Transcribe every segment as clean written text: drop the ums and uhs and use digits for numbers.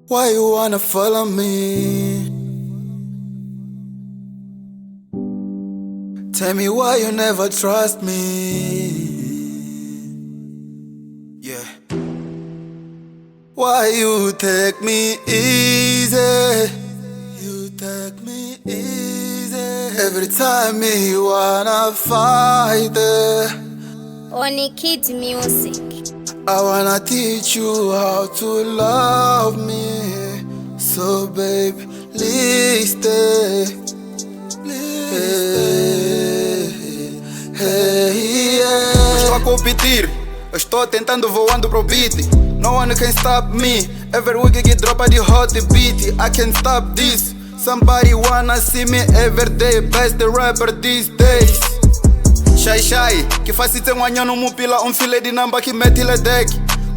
Why you wanna follow me? Tell me why you never trust me. Yeah. Why you take me easy? You take me easy. Every time me wanna fight it. Only Kid Music. I wanna teach you how to love me. So baby, please stay. Estou a competir, eu estou tentando voando pro beat. No one can stop me. Every week I get drop the hot beat. I can't stop this. Somebody wanna see me every day. Best rapper these days. Shy, que faz se ter um anho no mupila, filé de namba que mete le deck.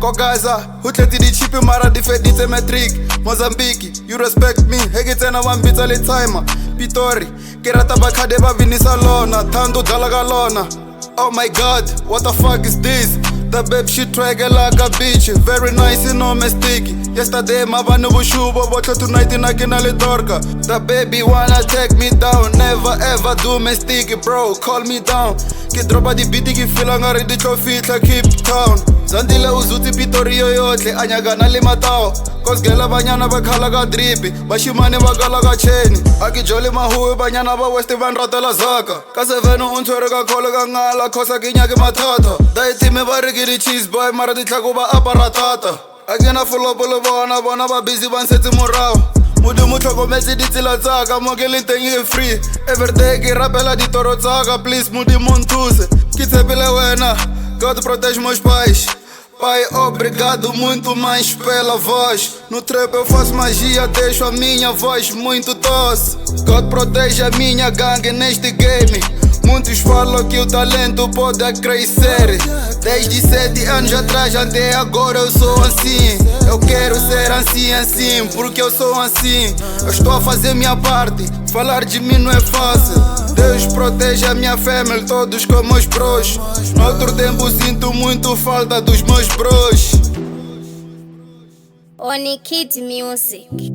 Kogaza, hutleti di chip mara di fedite metric. Mozambique, you respect me, hegite na wambita le timer. Pitori, kerata bakade ba vinisa lona, tando dalaga lona. Oh my god, what the fuck is this? The babe she drag like a bitch, very nice and no sticky. Yesterday mabanu bushubo, but tonight inakina le dorka. The baby wanna take me down, never ever do me sticky, bro, call me down. Ke dropa di beat ke feel ngare di tlo fitla Cape Town. Zandile uzuti Pitori yoyotle anyagana le matao. Cause gela banyana ba khala ka drippy, bashimane ba kala ka cheni. Aki jole mahuwe banyana ba west van ratela zaka. Ka seven untshwere ka khole ka ngala, khosa ke nyake mathata. Dai time ba re ke di cheese boy mara di tlhako ba aparatata. Akena folopolo bona ba busy ba nsetse morao. Mudu mutlhokometse ditsela tsaka mo ke le teng e free. Everyday ke rapela ditoro tsaka, please Modimo nthuse. Ke tshepile wena, God protege meus pais. Pai, obrigado muito mais pela voz. No trap eu faço magia, deixo a minha voz muito doce. God protege a minha gangue neste game. Muitos falam que o talento pode crescer. Desde 7 anos atrás até agora eu sou assim. Eu quero ser assim, porque eu sou assim. Eu estou a fazer minha parte, falar de mim não é fácil. Deus protege a minha família, todos como meus bros. No outro tempo sinto muito falta dos meus bros. Only Kid Music.